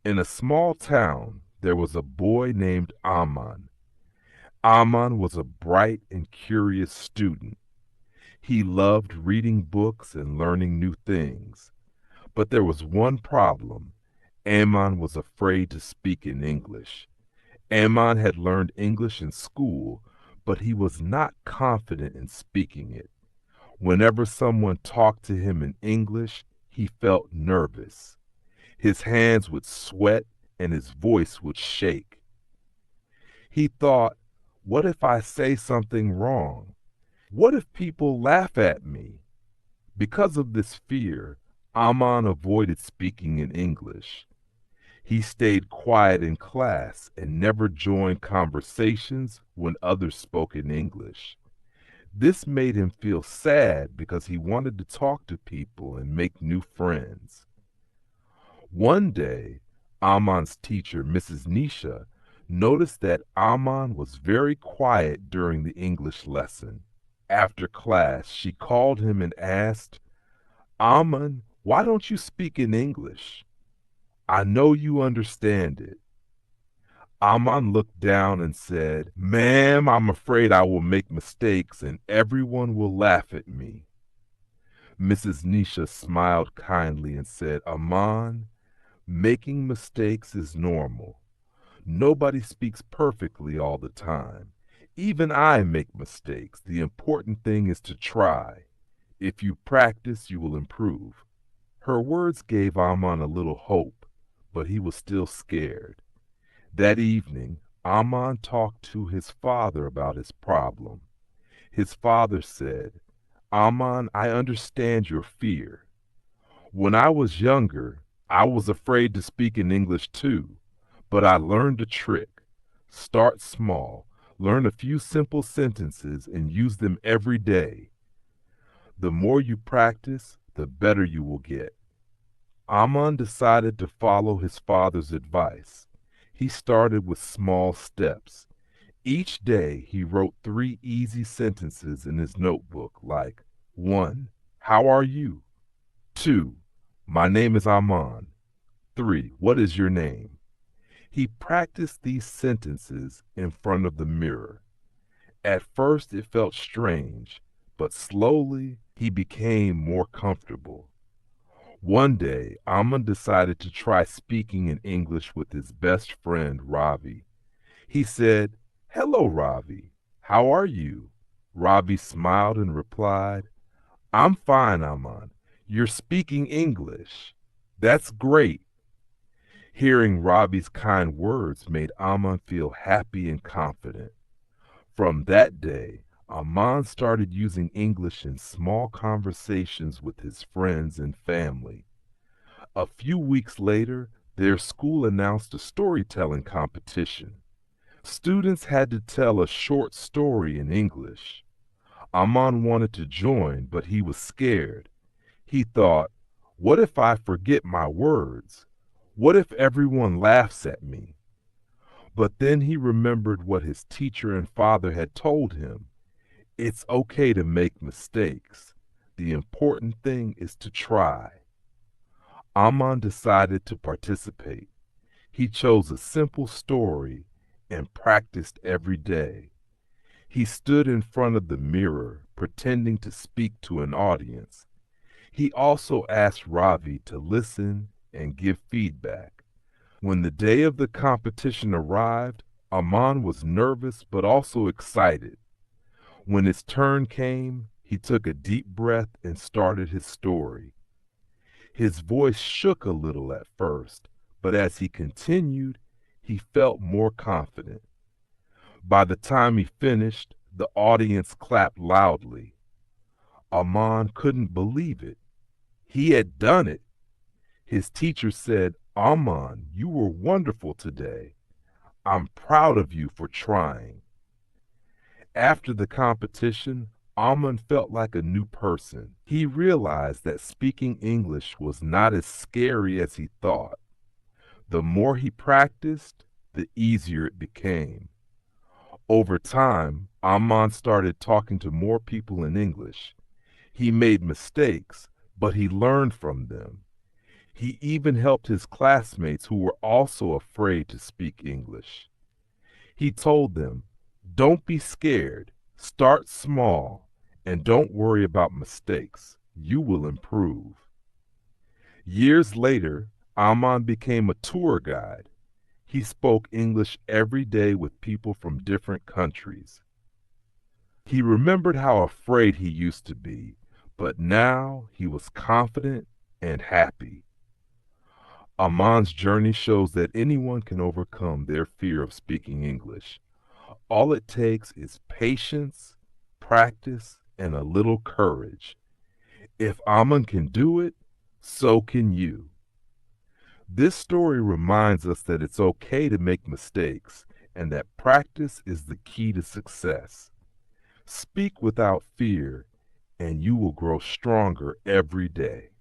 In a small town, there was a boy named Aman. Aman was a bright and curious student. He loved reading books and learning new things. But there was one problem. Aman was afraid to speak in English. Aman had learned English in school, but he was not confident in speaking it. Whenever someone talked to him in English, he felt nervous. His hands would sweat and his voice would shake. He thought, what if I say something wrong? What if people laugh at me? Because of this fear, Aman avoided speaking in English. He stayed quiet in class and never joined conversations when others spoke in English. This made him feel sad because he wanted to talk to people and make new friends. One day, Aman's teacher, Mrs. Nisha, noticed that Aman was very quiet during the English lesson. After class, she called him and asked, Aman, why don't you speak in English? I know you understand it. Aman looked down and said, Ma'am, I'm afraid I will make mistakes and everyone will laugh at me. Mrs. Nisha smiled kindly and said, Aman, making mistakes is normal. Nobody speaks perfectly all the time. Even I make mistakes. The important thing is to try. If you practice, you will improve. Her words gave Aman a little hope, but he was still scared. That evening, Aman talked to his father about his problem. His father said, Aman, I understand your fear. When I was younger, I was afraid to speak in English too, but I learned a trick. Start small, learn a few simple sentences, and use them every day. The more you practice, the better you will get. Aman decided to follow his father's advice. He started with small steps. Each day he wrote 3 easy sentences in his notebook like 1. How are you? 2. My name is Aman. 3. What is your name? He practiced these sentences in front of the mirror. At first it felt strange, but slowly he became more comfortable. One day, Aman decided to try speaking in English with his best friend, Ravi. He said, Hello, Ravi. How are you? Ravi smiled and replied, I'm fine, Aman. You're speaking English. That's great. Hearing Ravi's kind words made Aman feel happy and confident. From that day, Aman started using English in small conversations with his friends and family. A few weeks later, their school announced a storytelling competition. Students had to tell a short story in English. Aman wanted to join, but he was scared. He thought, what if I forget my words? What if everyone laughs at me? But then he remembered what his teacher and father had told him. It's okay to make mistakes. The important thing is to try. Aman decided to participate. He chose a simple story and practiced every day. He stood in front of the mirror, pretending to speak to an audience. He also asked Ravi to listen and give feedback. When the day of the competition arrived, Aman was nervous but also excited. When his turn came, he took a deep breath and started his story. His voice shook a little at first, but as he continued, he felt more confident. By the time he finished, the audience clapped loudly. Aman couldn't believe it. He had done it. His teacher said, Aman, you were wonderful today. I'm proud of you for trying. After the competition, Aman felt like a new person. He realized that speaking English was not as scary as he thought. The more he practiced, the easier it became. Over time, Aman started talking to more people in English. He made mistakes, but he learned from them. He even helped his classmates who were also afraid to speak English. He told them, "Don't be scared. Start small and don't worry about mistakes. You will improve." Years later, Aman became a tour guide. He spoke English every day with people from different countries. He remembered how afraid he used to be, but now he was confident and happy. Aman's journey shows that anyone can overcome their fear of speaking English. All it takes is patience, practice, and a little courage. If Aman can do it, so can you. This story reminds us that it's okay to make mistakes and that practice is the key to success. Speak without fear, and you will grow stronger every day.